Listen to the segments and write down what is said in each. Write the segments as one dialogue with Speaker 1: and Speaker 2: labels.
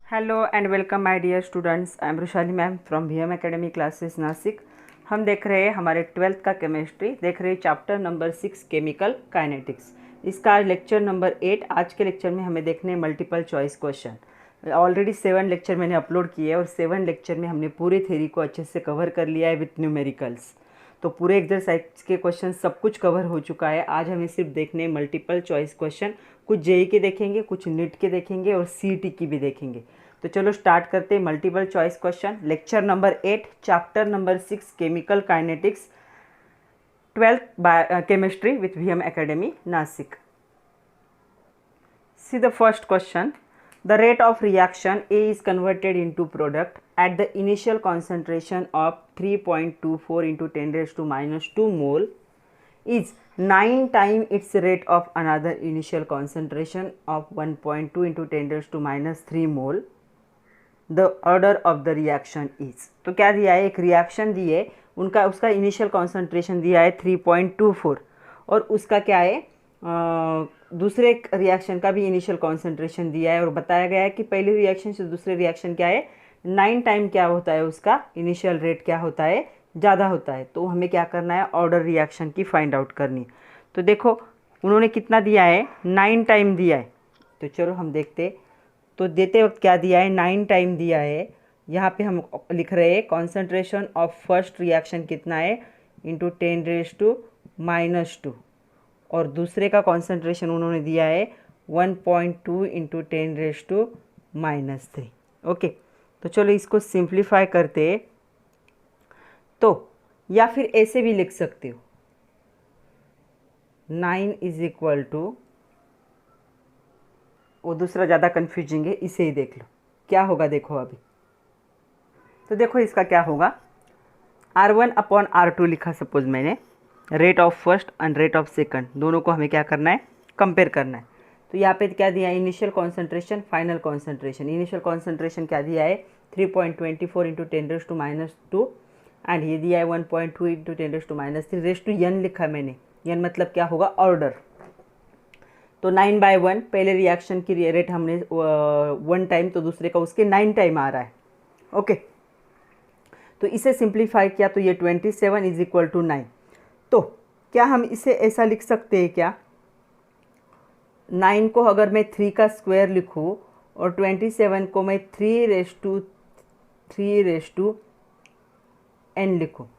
Speaker 1: Hello and welcome my dear students. I am Rushali ma'am from VM academy classes Nashik. हम देख रहे हैं हमारे 12th का केमिस्ट्री, देख रहे हैं चैप्टर नंबर 6 केमिकल काइनेटिक्स। इसका आज लेक्चर नंबर 8। आज के लेक्चर में हमें देखने multiple choice question. Already 7 lecture मैंने अपलोड किए और 7 लेक्चर में हमने पूरी थ्योरी को अच्छे से कवर कर लिया है विथ न्यूमेरिकल्स। तो पूरे एक्सरसाइज के क्वेश्चन सब कुछ कवर हो चुका है। आज हमें सिर्फ देखने मल्टीपल चॉइस क्वेश्चन, कुछ जेई के देखेंगे, कुछ नीट के देखेंगे और सीईटी की भी देखेंगे। तो चलो स्टार्ट करते हैं multiple choice question. Lecture number 8 chapter number 6 chemical kinetics, 12th chemistry with VM academy Nashik. See the first question. The rate of reaction A is converted into product at the initial concentration of 3.24 into 10 raised to minus 2 mole is 9 times its rate of another initial concentration of 1.2 into 10 raised to minus 3 mole. The order of the reaction is. तो क्या दिया है, एक reaction दी है, उसका initial concentration दिया है 3.24 और उसका क्या है दूसरे रिएक्शन का भी इनिशियल कॉन्सेंट्रेशन दिया है और बताया गया है कि पहले रिएक्शन से दूसरे रिएक्शन क्या है 9 टाइम क्या होता है, उसका इनिशियल रेट क्या होता है, ज़्यादा होता है। तो हमें क्या करना है, ऑर्डर रिएक्शन की फाइंड आउट करनी। तो देखो उन्होंने कितना दिया है, 9 टाइम दिया है। तो चलो हम देखते। तो देते वक्त क्या दिया है, 9 टाइम दिया है। यहाँ पे हम लिख रहे हैं कॉन्सेंट्रेशन ऑफ फर्स्ट रिएक्शन कितना है, इंटू 10 रेज टू माइनस 2 और दूसरे का कॉन्सेंट्रेशन उन्होंने दिया है 1.2 into 10 raise to minus 3। Okay, तो चलो इसको सिंप्लीफाई करते। तो या फिर ऐसे भी लिख सकते हो, 9 इज इक्वल टू, वो दूसरा ज़्यादा कन्फ्यूजिंग है, इसे ही देख लो क्या होगा। देखो अभी तो देखो इसका क्या होगा, R1 अपॉन R2 लिखा सपोज मैंने, rate of first and rate of second दोनों को हमें क्या करना है, कंपेयर करना है। तो यहाँ पे क्या दिया है, initial concentration, final concentration. Initial concentration क्या दिया है 3.24 into 10 raise to minus 2 and ये दिया है 1.2 into 10 raise to minus 3 raise to n लिखा है मैंने। n मतलब क्या होगा, ऑर्डर। तो 9/1 पहले रिएक्शन की रेट हमने 1 टाइम, तो दूसरे का उसके 9 टाइम आ रहा है। ओके, तो इसे सिंप्लीफाई किया तो ये 27 इज इक्वल टू 9। तो क्या हम इसे ऐसा लिख सकते हैं क्या, 9 को अगर मैं 3 का स्क्वायर लिखूँ और 27 को मैं 3 रेज टू n लिखूँ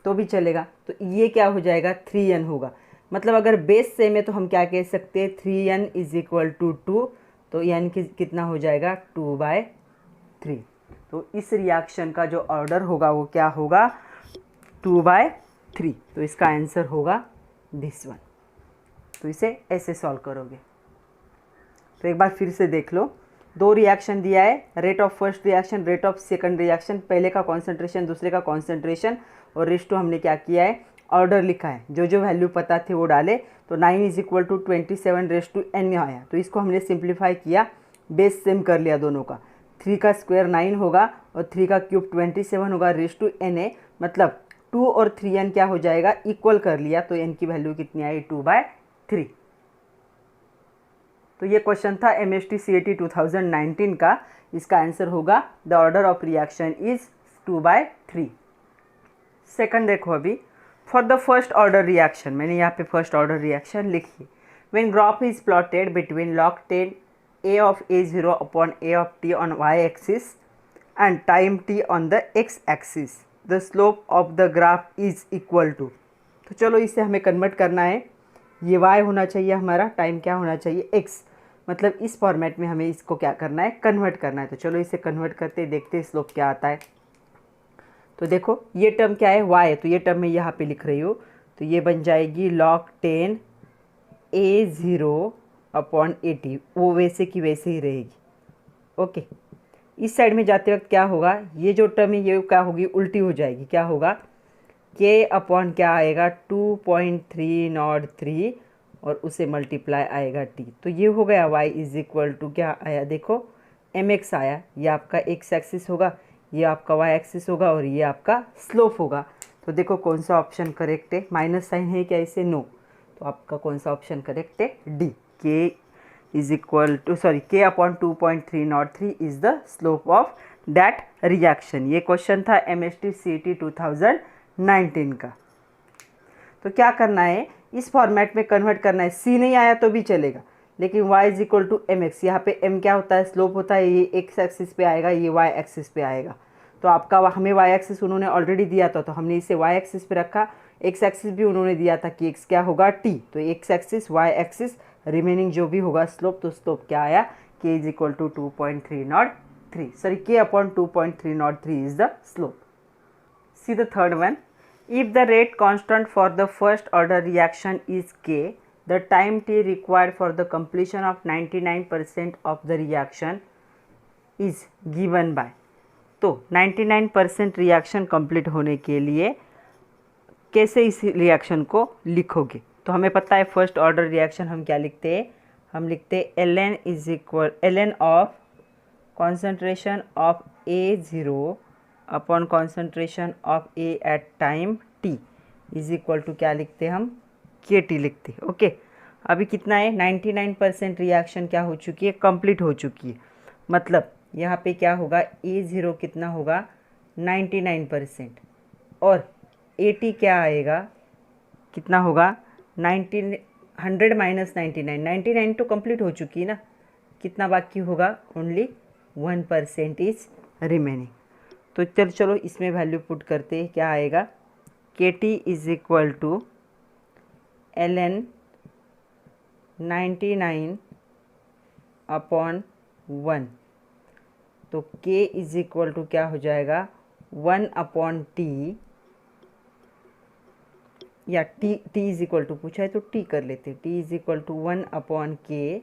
Speaker 1: तो भी चलेगा। तो ये क्या हो जाएगा, 3n होगा। मतलब अगर बेस सेम है तो हम क्या कह सकते हैं, 3n इज इक्वल टू 2। तो n कितना हो जाएगा, 2/3। तो इस रिएक्शन का जो ऑर्डर होगा वो क्या होगा, 2/3। तो इसका आंसर होगा दिस वन। तो इसे ऐसे सॉल्व करोगे। तो एक बार फिर से देख लो, 2 रिएक्शन दिया है, rate of first reaction, rate of second reaction, पहले का कॉन्सेंट्रेशन, दूसरे का कॉन्सेंट्रेशन और रेस टू हमने क्या किया है, ऑर्डर लिखा है। जो जो वैल्यू पता थे वो डाले। तो 9 is equal to 27 raise to n आया। तो इसको हमने सिंप्लीफाई किया, बेस सेम कर लिया दोनों का। 3 का स्क्वायर 9 होगा और 3 का क्यूब 27 होगा, रेस टू n है। मतलब 2 और 3n क्या हो जाएगा, इक्वल कर लिया। तो n की वैल्यू कितनी आई, 2/3। तो ये क्वेश्चन था MST CAT 2019 का। इसका आंसर होगा the order of reaction is 2/3। Second देखो अभी, for the first order reaction, मैंने यहाँ पे फर्स्ट ऑर्डर रिएक्शन लिखी। When graph is plotted between log 10 a of a0 upon a of t on y axis and time t on the x axis, the slope of the graph is equal to। तो चलो इसे हमें convert करना है, ये y होना चाहिए हमारा, टाइम क्या होना चाहिए, x। मतलब इस फॉर्मेट में हमें इसको क्या करना है, कन्वर्ट करना है। तो चलो इसे कन्वर्ट करते देखते स्लोप क्या आता है। तो देखो ये टर्म क्या है, y है, तो ये टर्म मैं यहाँ पे लिख रही हूँ। तो ये बन जाएगी log 10 a0 अपॉन 80, वो वैसे की वैसे ही रहेगी। ओके, इस साइड में जाते वक्त क्या होगा, ये जो टर्म है ये क्या होगी, उल्टी हो जाएगी। क्या होगा, k अपॉन क्या आएगा, 2.303 और उसे मल्टीप्लाई आएगा t। तो ये हो गया y इज इक्वल टू क्या आया, देखो mx आया। ये आपका x एक्सिस होगा, ये आपका y एक्सिस होगा और ये आपका स्लोप होगा। तो देखो कौन सा ऑप्शन करेक्ट है, माइनस साइन है क्या इसे, नो। तो आपका कौन सा ऑप्शन करेक्ट है, डी, के is equal to k upon 2.303 is the slope of that reaction। ये क्वेश्चन था MST CET 2019 का। तो क्या करना है, इस फॉर्मेट में कन्वर्ट करना है। C नहीं आया तो भी चलेगा, लेकिन y is equal to m x. यहाँ पे m क्या होता है, स्लोप होता है। ये x एक्सिस पे आएगा, ये y एक्सिस पे आएगा। तो आपका हमें y एक्सिस उन्होंने ऑलरेडी दिया था, तो हमने इसे y एक्सिस पे रखा। x एक्सिस भी उन्होंने दिया था कि x क्या होगा, t। तो x axis, y axis, remaining जो भी होगा स्लोप, तो स्लोप क्या आया, k is equal to 2.303। Sorry, k upon 2.303 is the slope. See the third one. If the rate constant for the first order reaction is k, the time t required for the completion of 99% of the reaction is given by। तो 99% reaction complete होने के लिए कैसे इस reaction को लिखोगे? तो हमें पता है फर्स्ट ऑर्डर रिएक्शन हम क्या लिखते हैं, हम लिखते हैं ln is equal ln of concentration of A0 upon concentration of A at time t is equal to क्या लिखते हैं हम, KT लिखते हैं। ओके, अभी कितना है, 99% रिएक्शन क्या हो चुकी है, कंप्लीट हो चुकी है। मतलब यहाँ पे क्या होगा, A0 कितना होगा, 99%, और AT क्या आएगा, कितना होगा, 100 माइनस 99 तो कंप्लीट हो चुकी है ना, कितना बाकी होगा, ओनली 1% इज रिमेनिंग। तो चलो इसमें वैल्यू पुट करते हैं, क्या आएगा, KT is equal to ln 99 upon 1। तो K इज इक्वल टू क्या हो जाएगा, 1 अपॉन T, या T इज इक्वल टू पूछा है तो T कर लेते, T is equal to 1 upon K,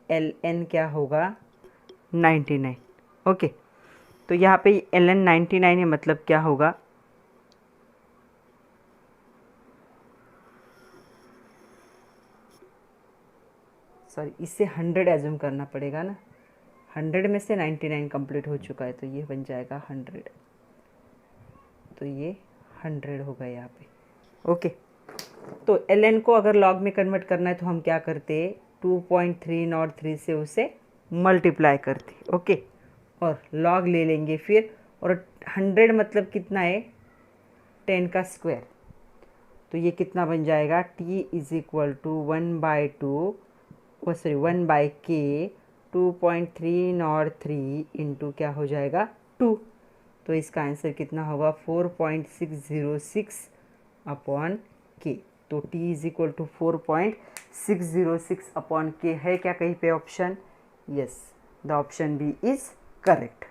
Speaker 1: ln क्या होगा, 99। ओके, तो यहाँ पे ln 99 है, मतलब क्या होगा, सॉरी इससे 100 एज्यूम करना पड़ेगा ना, 100 में से 99 कंप्लीट हो चुका है, तो ये बन जाएगा 100, तो ये 100 होगा यहाँ पे। ओके, तो ln को अगर log में कन्वर्ट करना है तो हम क्या करते हैं, 2.303 से उसे मल्टीप्लाई करते। ओके, और log ले लेंगे फिर, और 100 मतलब कितना है, 10 का स्क्वायर। तो ये कितना बन जाएगा, t is equal to 1/k 2.303 into क्या हो जाएगा, 2। तो इसका आंसर कितना होगा, 4.606 अपॉन k। तो t is equal to 4.606 upon k है क्या कहीं पे option, yes, the option B is correct.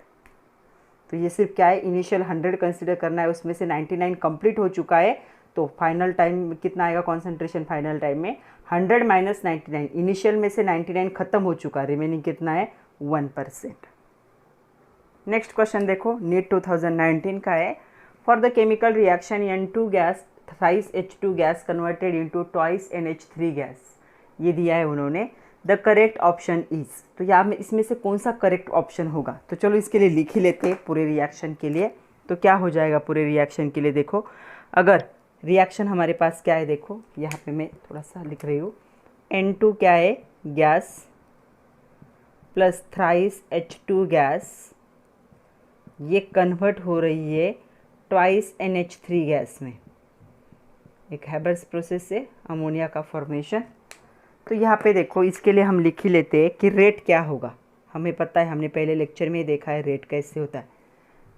Speaker 1: तो ये सिर्फ क्या है, इनिशियल 100 कंसिडर करना है, उसमें से 99 कंप्लीट हो चुका है, तो फाइनल टाइम कितना आएगा, कॉन्सेंट्रेशन फाइनल टाइम में 100 माइनस 99, इनिशियल में से 99 खत्म हो चुका है, रिमेनिंग कितना है, 1%। नेक्स्ट क्वेश्चन देखो, नीट 2019 का है। For the chemical reaction N2 gas thrice H2 gas converted into twice NH3 gas, ये दिया है उन्होंने। द करेक्ट ऑप्शन इज, तो यहाँ में इसमें से कौन सा करेक्ट ऑप्शन होगा, तो चलो इसके लिए लिख ही लेते हैं पूरे रिएक्शन के लिए। तो क्या हो जाएगा पूरे रिएक्शन के लिए, देखो अगर रिएक्शन हमारे पास क्या है, देखो यहाँ पे मैं थोड़ा सा लिख रही हूँ, N2 क्या है, gas plus thrice H2 gas, ये कन्वर्ट हो रही है ट्वाइस NH3 गैस में। एक हैबर्स प्रोसेस से अमोनिया का फॉर्मेशन। तो यहाँ पे देखो इसके लिए हम लिख ही लेते हैं कि रेट क्या होगा, हमें पता है, हमने पहले लेक्चर में देखा है रेट कैसे होता है।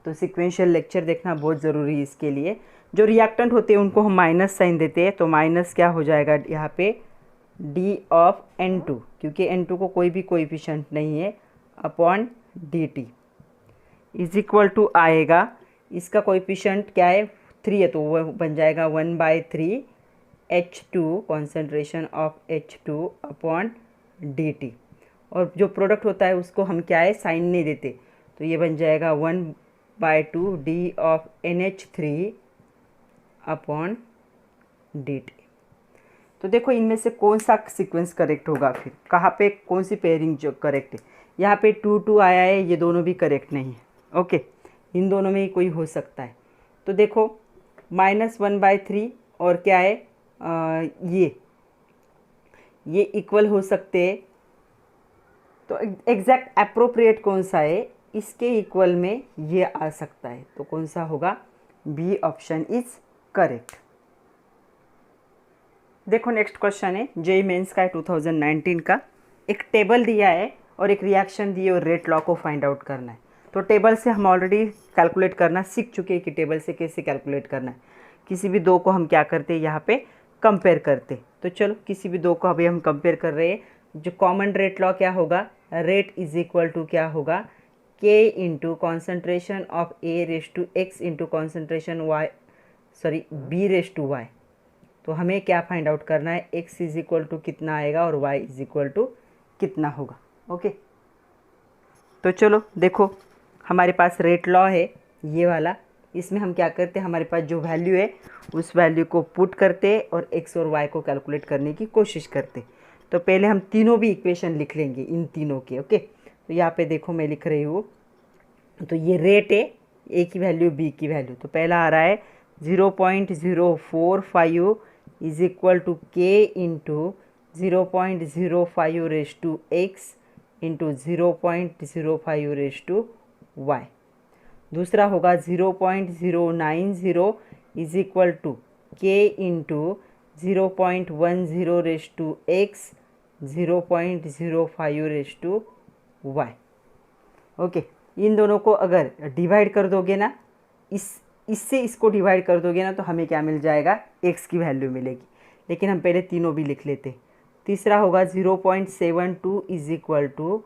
Speaker 1: तो सिक्वेंशियल लेक्चर देखना बहुत ज़रूरी है इसके लिए। जो रिएक्टेंट होते हैं उनको हम माइनस साइन देते हैं, तो माइनस क्या हो जाएगा यहाँ पे, डी ऑफ N2, क्योंकि N2 को कोई भी कोएफिशिएंट नहीं है, upon dt is equal to आएगा, इसका कोएफिशिएंट क्या है, 3 है, तो वो बन जाएगा 1/3 H2 concentration of H2 upon dt, और जो प्रोडक्ट होता है उसको हम क्या है, साइन नहीं देते, तो ये बन जाएगा 1/2 D of NH3 upon dt। तो देखो इनमें से कौन सा सीक्वेंस करेक्ट होगा, फिर कहाँ पे कौन सी पेयरिंग जो करेक्ट है। यहाँ पे 2 आया है, ये दोनों भी करेक्ट नहीं है। ओके, इन दोनों में ही कोई हो सकता है। तो देखो -1/3 और क्या है, ये इक्वल हो सकते हैं तो एग्जैक्ट अप्रोप्रिएट कौन सा है, इसके इक्वल में ये आ सकता है, तो कौन सा होगा, बी ऑप्शन इज करेक्ट। देखो नेक्स्ट क्वेश्चन है जेईई मेंस का है 2019 का। एक टेबल दिया है और एक रिएक्शन दी है और रेट लॉ को फाइंड आउट करना है। तो टेबल से हम ऑलरेडी कैलकुलेट करना सीख चुके हैं कि टेबल से कैसे कैलकुलेट करना है। किसी भी दो को हम क्या करते हैं, यहाँ पे कंपेयर करते। तो चलो किसी भी दो को अभी हम कंपेयर कर रहे हैं। जो कॉमन रेट लॉ क्या होगा, रेट इज इक्वल टू क्या होगा, k into concentration of a raise to x into concentration y, sorry b raise to y. तो हमें क्या फाइंड आउट करना है, x इज इक्वल टू कितना आएगा और y इज इक्वल टू कितना होगा। ओके, तो चलो देखो हमारे पास रेट लॉ है ये वाला। इसमें हम क्या करते हैं, हमारे पास जो वैल्यू है उस वैल्यू को पुट करते और x और y को कैलकुलेट करने की कोशिश करते। तो पहले हम तीनों भी इक्वेशन लिख लेंगे इन तीनों के। ओके, तो यहाँ पे देखो मैं लिख रही हूँ, तो ये रेट है, a की वैल्यू b की वैल्यू। तो पहला आ रहा है 0.045 इज इक्वल टू के into 0.05 raise to x into 0.05 raise to Y. दूसरा होगा 0.090 इज इक्वल टू के into 0.10 raise to x 0.05 raise to Y. Okay, इन दोनों को अगर डिवाइड कर दोगे ना, इससे इसको डिवाइड कर दोगे ना, तो हमें क्या मिल जाएगा, x की वैल्यू मिलेगी। लेकिन हम पहले तीनों भी लिख लेते। तीसरा होगा 0.72 इज इक्वल टू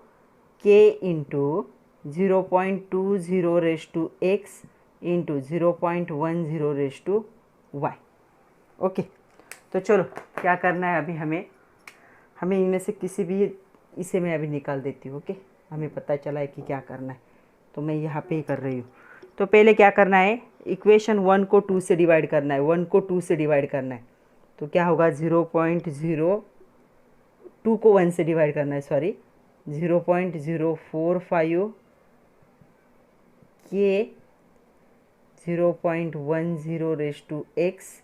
Speaker 1: के into 0.20 raise to x into 0.10 raise to Y. Okay, तो चलो क्या करना है अभी हमें इनमें से किसी भी, इसे मैं अभी निकाल देती हूँ। ओके, हमें पता चला है कि क्या करना है, तो मैं यहाँ पे ही कर रही हूँ। तो पहले क्या करना है, इक्वेशन 1 को 2 से डिवाइड करना है, 1 को 2 से डिवाइड करना है। तो क्या होगा, 0.02 को 1 से डिवाइड करना है, sorry 0.045 k 0.10 raise to x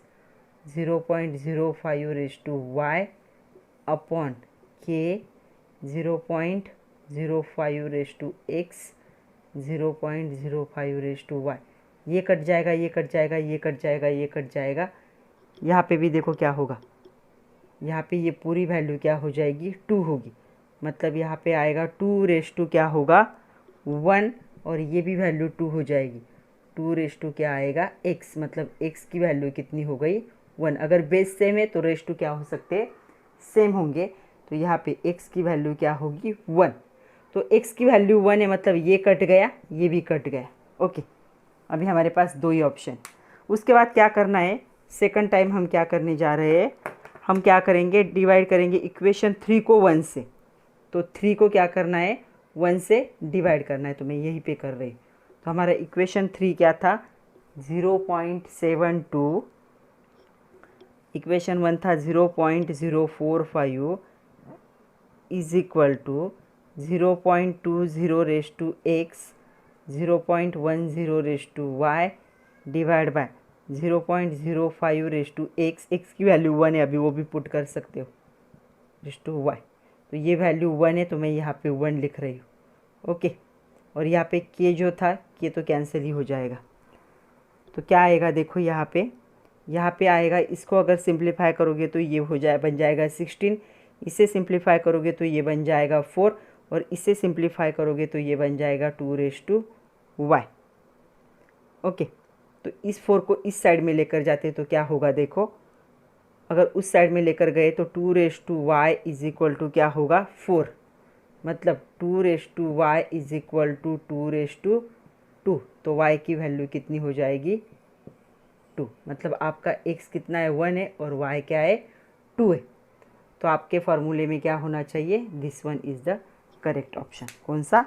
Speaker 1: 0.05 raise to y upon k 0.05 raise to x 0.05 raise to y. ये कट जाएगा, ये कट जाएगा, ये कट जाएगा, ये कट जाएगा। यहाँ पे भी देखो क्या होगा, यहाँ पे ये पूरी वैल्यू क्या हो जाएगी, 2 होगी। मतलब यहाँ पे आएगा 2 रेस टू क्या होगा, 1, और ये भी वैल्यू 2 हो जाएगी। 2 रेस टू क्या आएगा, x, मतलब x की वैल्यू कितनी हो गई, 1। अगर बेस सेम है तो रेस टू क्या हो सकते, सेम होंगे। तो यहाँ पे x की वैल्यू क्या होगी, 1। तो x की वैल्यू 1 है, मतलब ये कट गया, ये भी कट गया। ओके, अभी हमारे पास 2 ही ऑप्शन। उसके बाद क्या करना है, सेकंड टाइम हम क्या करने जा रहे हैं, हम क्या करेंगे, डिवाइड करेंगे इक्वेशन 3 को 1 से। तो 3 को क्या करना है, 1 से डिवाइड करना है। तो मैं यहीं पे कर रही हूँ। तो हमारा इक्वेशन 3 क्या था, 0.72, इक्वेशन 1 था 0.045 is equal to 0.20 raise to x 0.10 raise to y divide by 0.05 raise to x. X की वैल्यू 1 है, अभी वो भी पुट कर सकते हो, रेस टू वाई। तो ये वैल्यू 1 है, तो मैं यहाँ पे 1 लिख रही हूँ। ओके, और यहाँ पे के जो था, के तो कैंसिल ही हो जाएगा। तो क्या आएगा, देखो यहाँ पे आएगा, इसको अगर सिंप्लीफाई करोगे तो ये हो जाए, बन जाएगा 16। इसे सिंप्लीफाई करोगे तो ये बन जाएगा 4, और इसे सिंप्लीफाई करोगे तो ये बन जाएगा 2 रेस टू वाई। ओके, तो इस 4 को इस साइड में लेकर जाते तो क्या होगा, देखो अगर उस साइड में लेकर गए तो 2 raise to y is equal to क्या होगा, 4। मतलब 2 raise to y is equal to 2 raise to 2। तो वाई की वैल्यू कितनी हो जाएगी, 2। मतलब आपका x कितना है, 1 है, और y क्या है, 2 है। तो आपके फार्मूले में क्या होना चाहिए, this one is the correct option. कौन सा,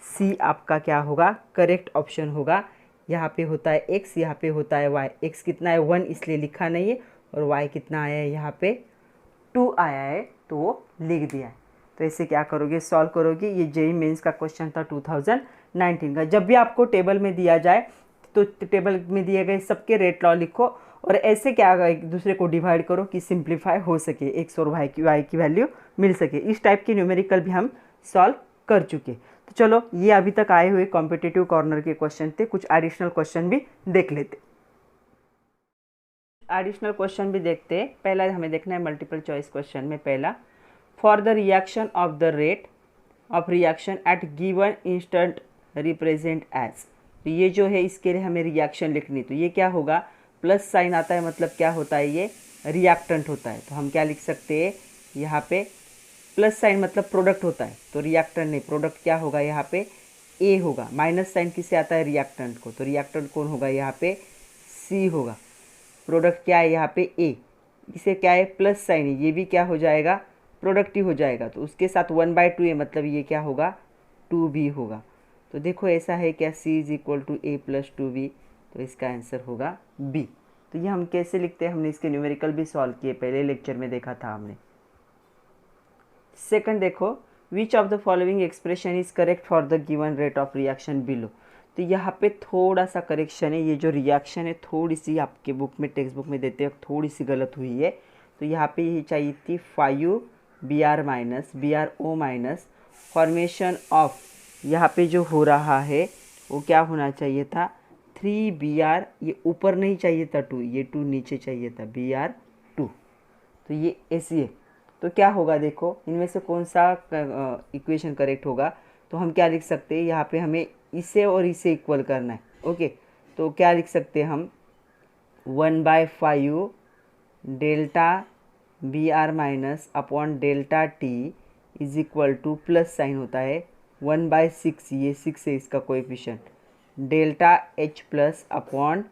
Speaker 1: सी आपका क्या होगा, करेक्ट ऑप्शन होगा। यहाँ पे होता है x, यहाँ पे होता है y। x कितना है, 1, इसलिए लिखा नहीं है, और y कितना आया है, यहाँ पे 2 आया है, तो वो लिख दिया है। तो ऐसे क्या करोगे, सॉल्व करोगे। ये जेईई मेंस का क्वेश्चन था 2019 का। जब भी आपको टेबल में दिया जाए तो टेबल में दिए गए सबके रेट लॉ लिखो, और ऐसे क्या एक दूसरे को डिवाइड करो कि सिंप्लीफाई हो सके, एक्स और वाई की वैल्यू मिल सके। इस टाइप की न्यूमेरिकल भी हम सॉल्व कर चुके। तो चलो ये अभी तक आए हुए कॉम्पिटिटिव कॉर्नर के क्वेश्चन थे, कुछ एडिशनल क्वेश्चन भी देख लेते। एडिशनल क्वेश्चन भी देखते हैं। पहला हमें देखना है मल्टीपल चॉइस क्वेश्चन में पहला, for the reaction of the rate of reaction at given instant represent as. तो ये जो है इसके लिए हमें रिएक्शन लिखनी, तो ये क्या होगा, प्लस साइन आता है मतलब क्या होता है, ये रिएक्टेंट होता है। तो हम क्या लिख सकते हैं यहाँ पे, प्लस साइन मतलब प्रोडक्ट होता है, तो रिएक्टेंट नहीं, प्रोडक्ट क्या होगा यहाँ पे ए होगा। माइनस साइन किससे आता है, रिएक्टेंट को, तो रिएक्टेंट कौन होगा यहाँ पे, सी होगा। प्रोडक्ट क्या है यहाँ पे ए, इसे क्या है प्लस साइन है, ये भी क्या हो जाएगा प्रोडक्ट ही हो जाएगा। तो उसके साथ 1/2 है मतलब ये क्या होगा 2b होगा। तो देखो ऐसा है क्या, c is equal to a plus 2b, तो इसका आंसर होगा b। तो ये हम कैसे लिखते हैं, हमने इसके न्यूमेरिकल भी सॉल्व किए, पहले लेक्चर में देखा था हमने। सेकंड देखो, विच of the following expression is correct for the given rate of reaction below. तो यहाँ पे थोड़ा सा करेक्शन है, ये जो रिएक्शन है थोड़ी सी आपके बुक में टेक्स्ट बुक में देते वक्त थोड़ी सी गलत हुई है। तो यहाँ पे ये चाहिए थी 5Br minus BrO minus formation of, यहाँ पे जो हो रहा है वो क्या होना चाहिए था 3Br, ये ऊपर नहीं चाहिए था 2, ये 2 नीचे चाहिए था Br2। तो ये ऐसी है। तो क्या होगा देखो, इनमें से कौन सा इक्वेशन करेक्ट होगा। तो हम क्या लिख सकते हैं, यहाँ पे हमें इसे और इसे इक्वल करना है। ओके, तो क्या लिख सकते हैं हम 1/5 delta Br minus upon delta T is equal two plus sign होता है 1/6, ये 6 है इसका coefficient, delta H plus upon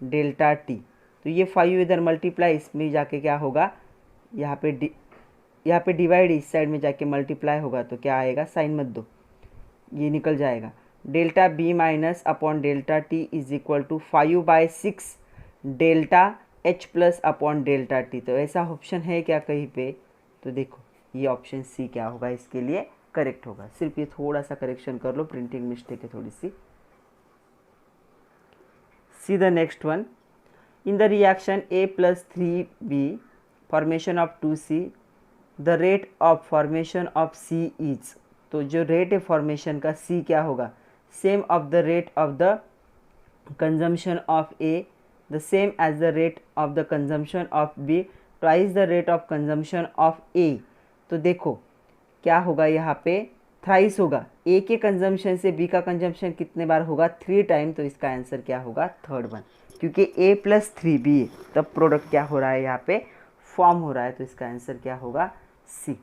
Speaker 1: delta T। तो ये 5 इधर मल्टीप्लाई, इसमें जाके क्या होगा, यहाँ पे डिवाइड इस साइड में जाके मल्टीप्लाई होगा, तो क्या आएगा, साइन मत दो, ये निकल जाएगा। Delta B minus upon delta T is equal to 5/6 delta H plus upon delta T। तो ऐसा ऑप्शन है क्या कहीं पे, तो देखो ये ऑप्शन सी क्या होगा इसके लिए करेक्ट होगा। सिर्फ ये थोड़ा सा करेक्शन कर लो, प्रिंटिंग मिस्टेक है थोड़ी सी। See the next one, in the reaction A plus 3B formation of 2C the rate of formation of C is. तो जो रेट है फॉर्मेशन का C क्या होगा, same of the rate of the consumption of A, the same as the rate of the consumption of B, twice the rate of consumption of A। तो देखो क्या होगा यहाँ पे थ्राइस होगा, A के कंजम्पशन से B का कंजम्पशन कितने बार होगा 3 टाइम, तो इसका आंसर क्या होगा थर्ड वन, क्योंकि A प्लस 3B है तब प्रोडक्ट क्या हो रहा है यहाँ पे फॉर्म हो रहा है, तो इसका आंसर क्या होगा C.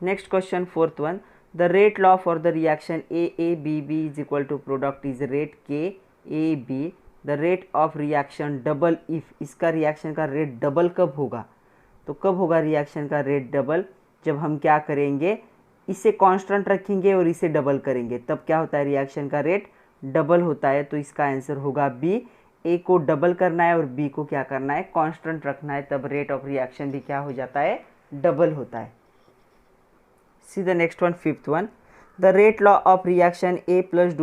Speaker 1: Next question fourth one, the rate law for the reaction AABB is equal to product is rate KAB, the rate of reaction double if. इसका रिएक्शन का रेट डबल कब होगा, तो कब होगा रिएक्शन का रेट डबल, जब हम क्या करेंगे इसे कांस्टेंट रखेंगे और इसे डबल करेंगे, तब क्या होता है रिएक्शन का रेट डबल होता है। तो इसका आंसर होगा बी, ए को डबल करना है और बी को क्या करना है कांस्टेंट रखना है, तब रेट ऑफ रिएक्शन भी क्या हो जाता है डबल होता है। See the next one fifth one, the rate law of reaction A plus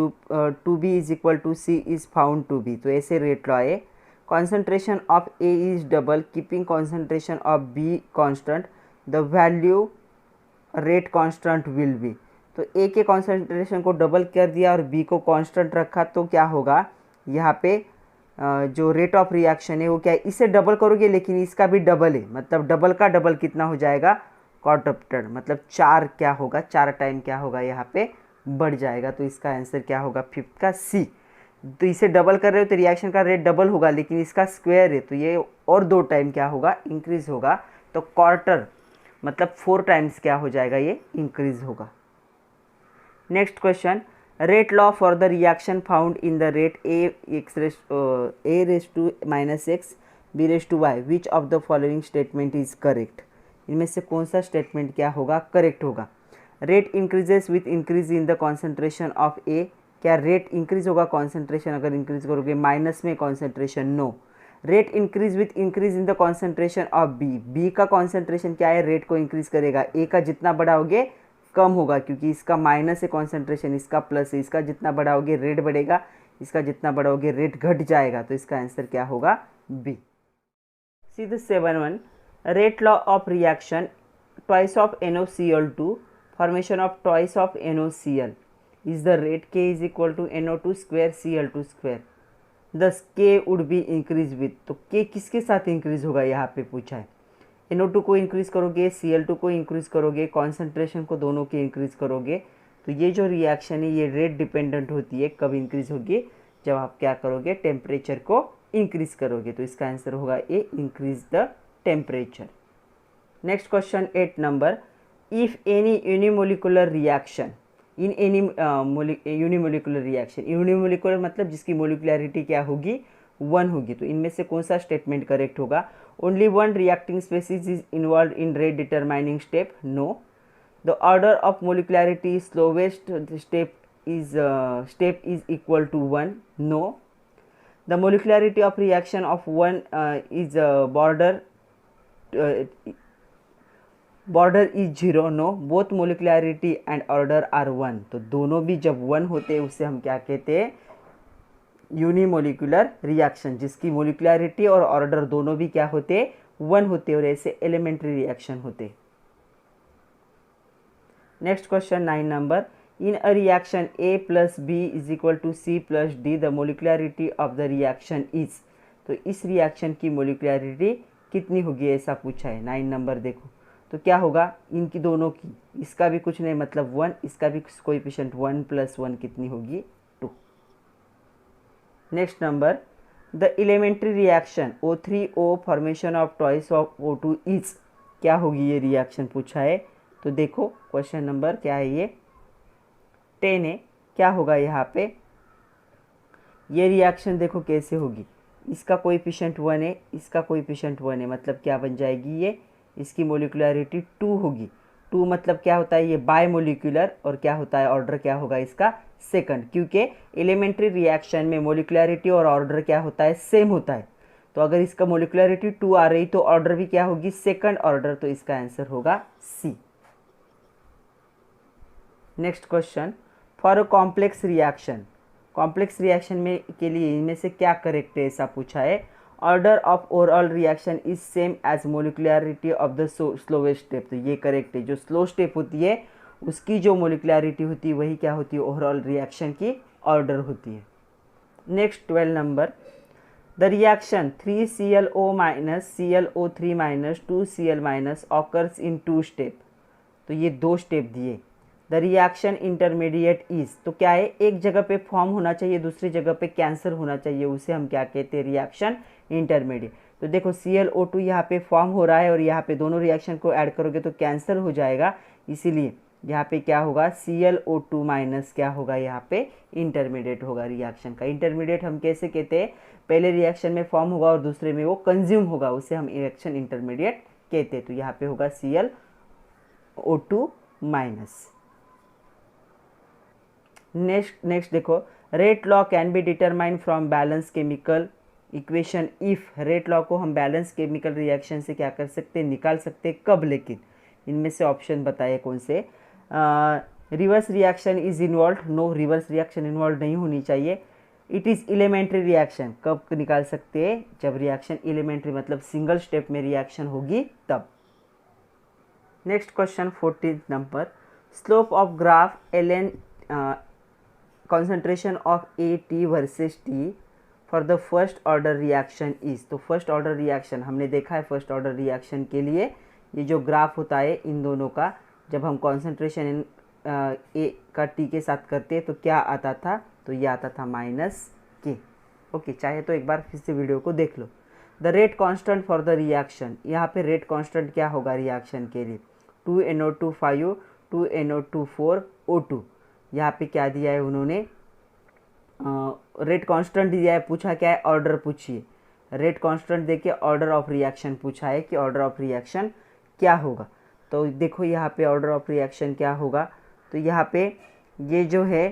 Speaker 1: 2B is equal to C is found to be. तो ऐसे रेट लॉ है, concentration of A is double keeping concentration of B constant, the value rate constant will be. तो A के concentration को double कर दिया और B को कांस्टेंट रखा, तो क्या होगा यहाँ पे जो रेट ऑफ रिएक्शन है वो क्या है, इसे डबल करोगे लेकिन इसका भी डबल है, मतलब डबल का डबल कितना हो जाएगा क्वाड्रप्टर, मतलब 4 क्या होगा 4 टाइम क्या होगा यहाँ पे बढ़ जाएगा। तो इसका आंसर क्या होगा फिफ्थ का सी। तो इसे डबल कर रहे हो तो रिएक्शन का रेट डबल होगा, लेकिन इसका स्क्वायर है तो ये और 2 टाइम क्या होगा इंक्रीज होगा, तो क्वार्टर मतलब 4 टाइम्स क्या हो जाएगा ये इंक्रीज होगा। Next question, rate law for the reaction found in the rate A raised to minus x B raised to y, which of the following statement is correct. इनमें से कौन सा स्टेटमेंट क्या होगा करेक्ट होगा। Rate increases with increase in the concentration of A, क्या rate increase होगा concentration अगर इंक्रीज करोगे माइनस में concentration no. Rate increase with increase in the concentration of B, B का कॉन्सेंट्रेशन क्या है रेट को इंक्रीज करेगा, ए का जितना बढ़ाओगे कम होगा क्योंकि इसका माइनस है कॉन्सेंट्रेशन, इसका प्लस है, इसका जितना बढ़ाओगे रेट बढ़ेगा, इसका जितना बढ़ाओगे रेट घट जाएगा, तो इसका आंसर क्या होगा B. See the 7 one, rate law of reaction twice of NoCl2, formation of twice of NoCl is the rate K is equal to NO2 square Cl2 square. Thus K would be increase with, तो K किसके साथ increase होगा यहाँ पे पूछा है। NO2 को increase करोगे, Cl2 को इंक्रीज करोगे, कॉन्सेंट्रेशन को दोनों के इंक्रीज करोगे, तो ये जो रिएक्शन है ये रेट डिपेंडेंट होती है। कब इंक्रीज होगी? जब आप क्या करोगे, टेम्परेचर को इंक्रीज करोगे। तो इसका आंसर होगा A, increase the temperature. Next question 8 number, if any unimolecular reaction in any unimolecular reaction, unimolecular मतलब जिसकी मोलिकुलरिटी क्या होगी, 1 होगी, तो इनमें से कौन सा स्टेटमेंट करेक्ट होगा? Only one reacting species is involve in rate determining step, no. The order of molecularity slowest step is equal to 1, no. The molecularity of reaction of 1 is border is 0, no. Both molecularity and order are 1, तो दोनों भी जब 1 होते हैं उसे हम क्या कहते हैं? यूनिमोलिकुलर रिएक्शन, जिसकी मोलिकुलरिटी और ऑर्डर दोनों भी क्या होते? 1 होते, और ऐसे एलिमेंट्री रिएक्शन होते। Next question 9 number, in a reaction A plus B is equal to C plus D, the molecularity of the reaction is, तो इस रिएक्शन की मोलिकुलरिटी कितनी होगी ऐसा पूछा है। 9 नंबर देखो, तो क्या होगा इनकी दोनों की, इसका भी कुछ नहीं मतलब 1, इसका भी कोएफिशिएंट 1 प्लस 1 कितनी होगी? 2। Next number, the elementary reaction O3O formation of twice of O2 is, क्या होगी ये रिएक्शन पूछा है। तो देखो क्वेश्चन नंबर क्या है, ये 10 है। क्या होगा यहाँ पे, ये रिएक्शन देखो कैसे होगी, इसका कोएफिशिएंट 1 है, इसका कोएफिशिएंट 1 है, मतलब क्या बन जाएगी ये, इसकी मोलिकुलरिटी 2 होगी। 2 मतलब क्या होता है, ये बाय मोलिकुलर, और क्या होता है ऑर्डर क्या होगा इसका? सेकंड, क्योंकि एलिमेंट्री रिएक्शन में मोलिकुलरिटी और ऑर्डर क्या होता है? सेम होता है। तो अगर इसका मोलिकुलरिटी 2 आ रही तो ऑर्डर भी क्या होगी? सेकंड ऑर्डर, तो इसका आंसर होगा C. Next question, for a complex reaction, complex reaction में के लिए इनमें से क्या करेक्ट है ऐसा पूछा है। Order of overall reaction is same as molecularity of the slowest step, तो ये करेक्ट है। जो स्लो स्टेप होती है उसकी जो मोलिकुलरिटी होती है वही क्या होती है? ओवरऑल रिएक्शन की ऑर्डर होती है। Next 12 number, the reaction 3ClO minus ClO3 minus 2Cl minus occurs in 2 step, तो ये 2 स्टेप दिए। द रिएक्शन इंटरमीडिएट इज, तो क्या है, एक जगह पे फॉर्म होना चाहिए, दूसरी जगह पे कैंसर होना चाहिए, उसे हम क्या कहते हैं? Reaction intermediate. तो देखो ClO2 यहाँ पे फॉर्म हो रहा है और यहाँ पे दोनों रिएक्शन को ऐड करोगे तो कैंसर हो जाएगा, इसीलिए यहाँ पे क्या होगा? ClO2 माइनस क्या होगा यहाँ पे? इंटरमीडिएट होगा रिएक्शन का। इंटरमीडिएट हम कैसे कहते हैं? पहले रिएक्शन में फॉर्म होगा और दूसरे में वो कंज्यूम होगा, उसे हम रिएक्शन इंटरमीडिएट कहते हैं। तो यहाँ पे होगा ClO2 माइनस। नेक्स्ट देखो, rate law can be determine from balance chemical equation if, rate law को हम बैलेंस केमिकल रिएक्शन से क्या कर सकते हैं? निकाल सकते हैं। कब? लेकिन इनमें से ऑप्शन बताइए कौन से। Reverse reaction is involve, no, reverse reaction involve नहीं होनी चाहिए। इट इज़ एलिमेंट्री रिएक्शन, कब निकाल सकते हैं? जब रिएक्शन एलिमेंट्री मतलब सिंगल स्टेप में रिएक्शन होगी तब। Next question 14 number, slope of graph ln concentration of A T versus T for the first order reaction is, तो फर्स्ट ऑर्डर रिएक्शन हमने देखा है। फर्स्ट ऑर्डर रिएक्शन के लिए ये जो ग्राफ होता है इन दोनों का, जब हम कॉन्सेंट्रेशन ए का टी के साथ करते हैं तो क्या आता था? तो ये आता था -K। ओके, चाहे तो एक बार फिर से वीडियो को देख लो। The rate constant for the reaction, यहाँ पे रेट कांस्टेंट क्या होगा रिएक्शन के लिए? 2NO2 2NO2 O2। यहाँ पे क्या दिया है उन्होंने? रेट कांस्टेंट दिया है, पूछा क्या है? ऑर्डर पूछिए। रेट कांस्टेंट देके ऑर्डर ऑफ रिएक्शन पूछा है कि ऑर्डर ऑफ रिएक्शन क्या होगा। तो देखो यहाँ पे ऑर्डर ऑफ रिएक्शन क्या होगा, तो यहाँ पे ये जो है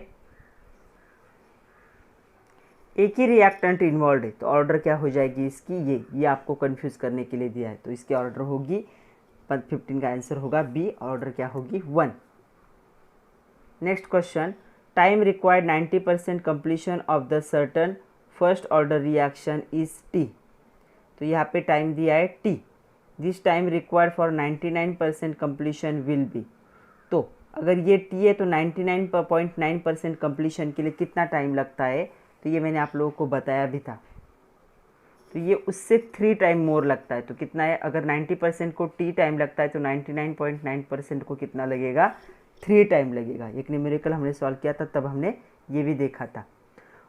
Speaker 1: एक ही रिएक्टेंट इन्वॉल्व है, तो ऑर्डर क्या हो जाएगी इसकी? ये आपको कंफ्यूज करने के लिए दिया है। तो इसकी ऑर्डर होगी 15 का आंसर होगा बी, ऑर्डर क्या होगी? 1। Next question, time required 90% completion of the certain first order reaction is T, तो यहाँ पे टाइम दिया है T। This time required for 99% completion will be. तो अगर ये टी है तो 99.9% कंप्लीशन के लिए कितना टाइम लगता है, तो ये मैंने आप लोगों को बताया भी था। तो ये उससे 3 टाइम मोर लगता है। तो कितना है, अगर 90% को टी टाइम लगता है तो 99.9% को कितना लगेगा, 3 टाइम लगेगा। एक न्यूमेरिकल हमने सॉल्व किया था, तब हमने ये भी देखा था।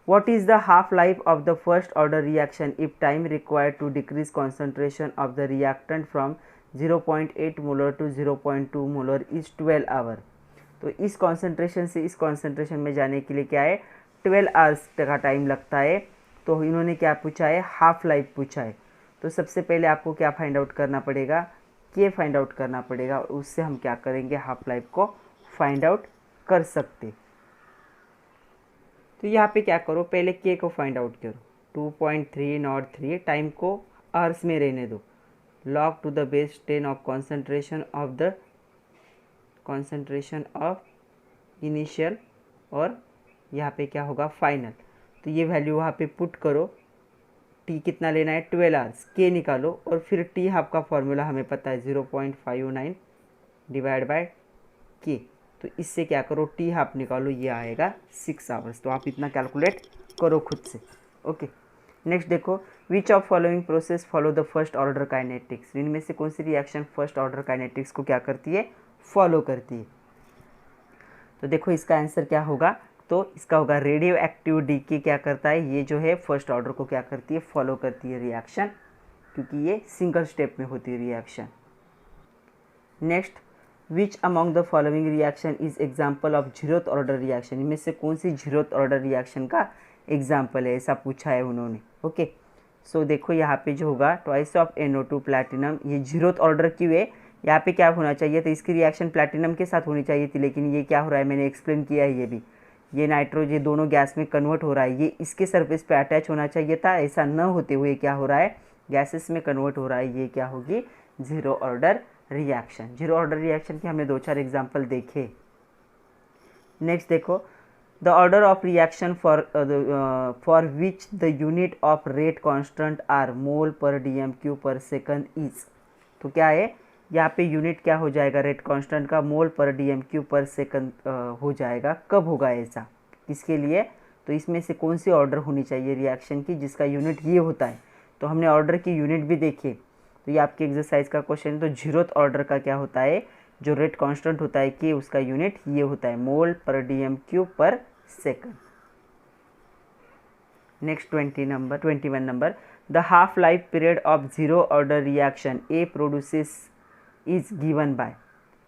Speaker 1: What is the half-life of the first order reaction if time required to decrease concentration of the reactant from 0.8 molar to 0.2 molar is 12 hour। तो इस कॉन्सेंट्रेशन से इस कॉन्सेंट्रेशन में जाने के लिए क्या है, 12 आवर्स का टाइम लगता है। तो इन्होंने क्या पूछा है, हाफ लाइफ पूछा है। तो सबसे पहले आपको क्या फाइंड आउट करना पड़ेगा, के फाइंड आउट करना पड़ेगा, और उससे हम क्या करेंगे, हाफ लाइफ को फाइंड आउट कर सकते। तो यहाँ पे क्या करो, पहले के को फाइंड आउट करो, 2.303, टाइम को आवर्स में रहने दो, log to the base 10 of concentration of initial, और यहाँ पे क्या होगा, फाइनल। तो ये वैल्यू वहाँ पे पुट करो, टी कितना लेना है, 12 आवर्स, के निकालो, और फिर टी हाफ का फॉर्मूला हमें पता है 0.59 डिवाइड बाय के। तो इससे क्या करो, टी हाफ निकालो, ये आएगा 6 आवर्स। तो आप इतना कैलकुलेट करो खुद से। ओके, नेक्स्ट देखो, which of following process follow the first order kinetics. इनमें से कौन सी रिएक्शन फर्स्ट ऑर्डर काइनेटिक्स को क्या करती है, फॉलो करती है। तो देखो इसका आंसर क्या होगा, तो इसका होगा रेडियो एक्टिव डीके क्या करता है, ये जो है फर्स्ट ऑर्डर को क्या करती है, फॉलो करती है रिएक्शन, क्योंकि ये सिंगल स्टेप में होती है reaction. Next, which among the following reaction is example of zeroth order reaction. इनमें से कौन सी जीरोथ ऑर्डर रिएक्शन का एग्जाम्पल है, ऐसा पूछा है उन्होंने। ओके, सो देखो यहाँ पे जो होगा ट्वाइस ऑफ NO2 प्लैटिनम, ये जीरोथ ऑर्डर क्यों है, यहाँ पे क्या होना चाहिए था, इसकी रिएक्शन प्लैटिनम के साथ होनी चाहिए थी, लेकिन ये क्या हो रहा है, मैंने एक्सप्लेन किया है ये भी, ये नाइट्रोजन, ये दोनों गैस में कन्वर्ट हो रहा है, ये इसके सरफेस पे अटैच होना चाहिए था, ऐसा न होते हुए क्या हो रहा है, गैसेस में कन्वर्ट हो रहा है, ये क्या होगी, zero order reaction. Zero order reaction के हमने 2-4 एग्जाम्पल देखे। नेक्स्ट देखो, the order of reaction for which the unit of rate constant are mole per DMQ पर सेकंड इज। तो क्या है, यहाँ पे यूनिट क्या हो जाएगा, रेट कांस्टेंट का मोल पर DMQ पर सेकंड हो जाएगा। कब होगा ऐसा, किसके लिए, तो इसमें से कौन सी ऑर्डर होनी चाहिए रिएक्शन की जिसका यूनिट ये होता है। तो हमने ऑर्डर की यूनिट भी देखी, तो ये आपके एक्सरसाइज का क्वेश्चन है। तो जीरोथ ऑर्डर का क्या होता है, जो रेट कांस्टेंट होता है कि उसका यूनिट ये होता है, मोल पर DMQ पर second. Next 21 number, the half life period of zero order reaction A produces is given by.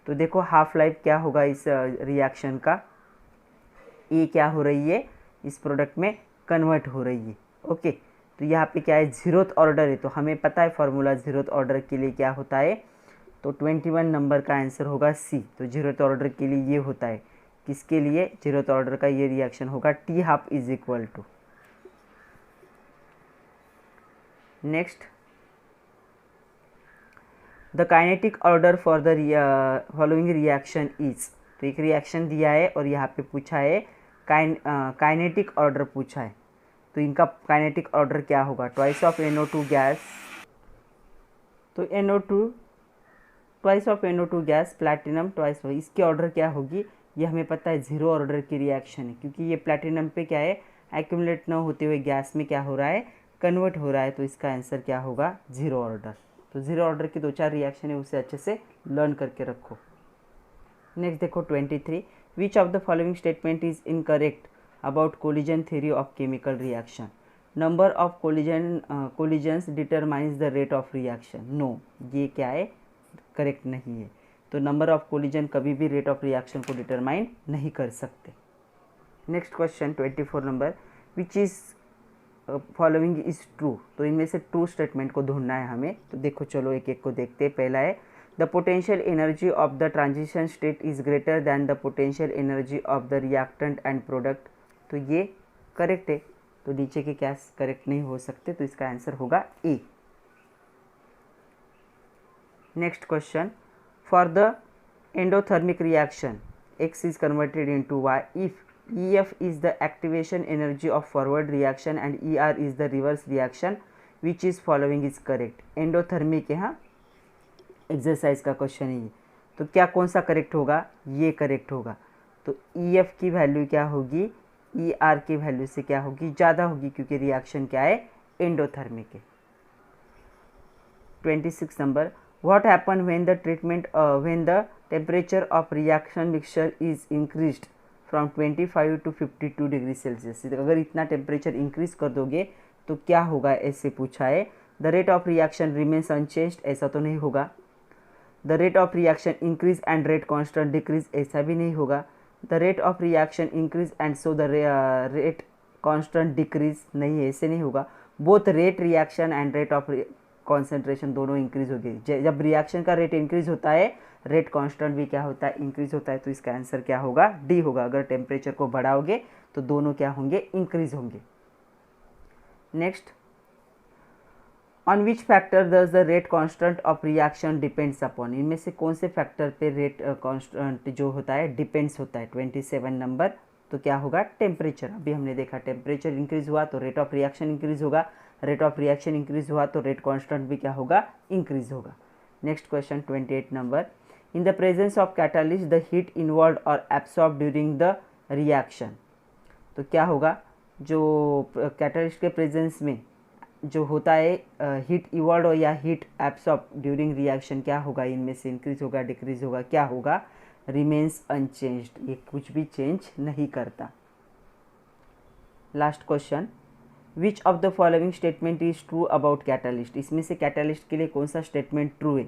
Speaker 1: तो देखो हाफ लाइफ क्या होगा इस रिएक्शन का, ए क्या हो रही है, इस प्रोडक्ट में कन्वर्ट हो रही है। ओके, तो यहाँ पे क्या है, जीरोथ ऑर्डर है, तो हमें पता है फॉर्मूला जीरोथ ऑर्डर के लिए क्या होता है। तो 21 नंबर का आंसर होगा सी। तो जीरोथ ऑर्डर के लिए ये होता है, किसके लिए, जीरोथ ऑर्डर का ये रिएक्शन होगा T half is equal to. Next, the kinetic order for the following reaction is. तो एक रिएक्शन दिया है और यहाँ पे पूछा है काइनेटिक ऑर्डर पूछा है। तो इनका काइनेटिक ऑर्डर क्या होगा, ट्वाइस ऑफ NO2 गैस, तो twice of NO2 gas platinum twice, इसकी ऑर्डर क्या होगी, ये हमें पता है जीरो ऑर्डर की रिएक्शन है, क्योंकि ये प्लैटिनम पे क्या है, एक्यूमुलेट न होते हुए गैस में क्या हो रहा है, कन्वर्ट हो रहा है। तो इसका आंसर क्या होगा, जीरो ऑर्डर। तो जीरो ऑर्डर की 2-4 रिएक्शन है, उसे अच्छे से लर्न करके रखो। नेक्स्ट देखो 23, which of the following statement is incorrect about collision theory of chemical reaction. Number of collisions determines the rate of reaction. No, ये क्या है, करेक्ट नहीं है। तो नंबर ऑफ कोलिजन कभी भी रेट ऑफ रिएक्शन को डिटरमाइन नहीं कर सकते। Next question 24 number, which is following is true. तो इनमें से ट्रू स्टेटमेंट को ढूंढना है हमें। तो देखो चलो एक एक को देखते हैं। पहला है, the potential energy of the transition state is greater than the potential energy of the reactant and product. तो ये करेक्ट है, तो नीचे के क्या करेक्ट नहीं हो सकते, तो इसका आंसर होगा A. Next question, for the endothermic reaction X is converted into Y if EF is the activation energy of forward reaction and ER is the reverse reaction, which is following is correct। Endothermic है, हाँ, exercise का question है ये। तो क्या कौन सा correct होगा, ये करेक्ट होगा। तो ई एफ की वैल्यू क्या होगी, ई आर की वैल्यू से क्या होगी, ज़्यादा होगी, क्योंकि रिएक्शन क्या है, एंडोथर्मिक है। 26 number, what happen when the treatment when the temperature of reaction mixture is increased from 25 to 52 degree Celsius. अगर इतना टेम्परेचर इंक्रीज कर दोगे तो क्या होगा, ऐसे पूछा है। The rate of reaction remains unchanged, ऐसा तो नहीं होगा। The rate of reaction increase and rate constant decrease, ऐसा भी नहीं होगा। The rate of reaction increase and so the rate constant decrease, नहीं, ऐसे नहीं होगा। Both rate reaction and rate of concentration दोनों इंक्रीज होगी। जब रिएक्शन का रेट इंक्रीज होता है, रेट कांस्टेंट भी क्या होता है, इंक्रीज होता है। तो इसका आंसर क्या होगा, डी होगा। अगर टेम्परेचर को बढ़ाओगे तो दोनों क्या होंगे, इंक्रीज होंगे। Next, on which factor does the rate constant of reaction depends upon. इनमें से कौन से फैक्टर पे रेट कांस्टेंट जो होता है डिपेंड्स होता है। 27 नंबर, तो क्या होगा, टेम्परेचर। अभी हमने देखा टेम्परेचर इंक्रीज हुआ तो रेट ऑफ रिएक्शन इंक्रीज होगा, रेट ऑफ रिएक्शन इंक्रीज हुआ तो रेट कांस्टेंट भी क्या होगा, इंक्रीज होगा। Next question 28 number, in the presence of catalyst the heat involve और एब्सॉर्ब ड्यूरिंग द रिएक्शन। तो क्या होगा, जो कैटालिस्ट के प्रेजेंस में जो होता है हीट इवॉल्व या हीट एब्सॉर्ब ड्यूरिंग रिएक्शन, क्या होगा, इनमें से इंक्रीज होगा, डिक्रीज होगा, क्या होगा, रिमेन्स अनचेंज्ड, ये कुछ भी चेंज नहीं करता। Last question, which of the following statement is true about catalyst. इसमें से कैटालिस्ट के लिए कौन सा स्टेटमेंट ट्रू है।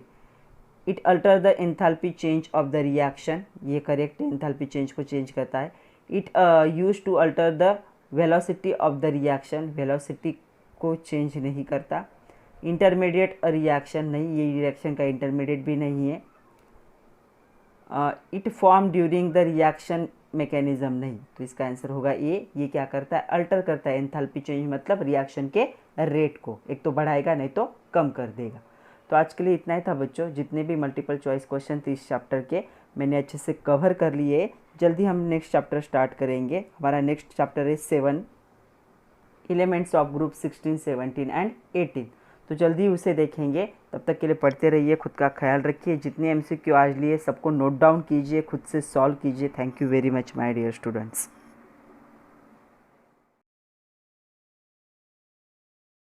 Speaker 1: It alter the enthalpy change of the reaction, ये करेक्ट है, एंथैल्पी चेंज को चेंज करता है। It use to alter the velocity of the reaction, velocity को चेंज नहीं करता। इंटरमीडिएट रिएक्शन, नहीं, ये रिएक्शन का इंटरमीडिएट भी नहीं है। It form during the reaction mechanism, नहीं, तो इसका आंसर होगा ये क्या करता है, अल्टर करता है। एंथैल्पी चेंज मतलब रिएक्शन के रेट को एक तो बढ़ाएगा नहीं तो कम कर देगा। तो आज के लिए इतना ही था बच्चों। जितने भी मल्टीपल चॉइस क्वेश्चन थे इस चैप्टर के मैंने अच्छे से कवर कर लिए। जल्दी हम नेक्स्ट चैप्टर स्टार्ट करेंगे। हमारा नेक्स्ट चैप्टर है 7 एलिमेंट्स ऑफ ग्रुप 16, 17 एंड 18। तो जल्दी उसे देखेंगे। तब तक के लिए पढ़ते रहिए, खुद का ख्याल रखिए। जितने एमसीक्यू आज लिए सबको नोट डाउन कीजिए, खुद से सॉल्व कीजिए। Thank you very much my dear students.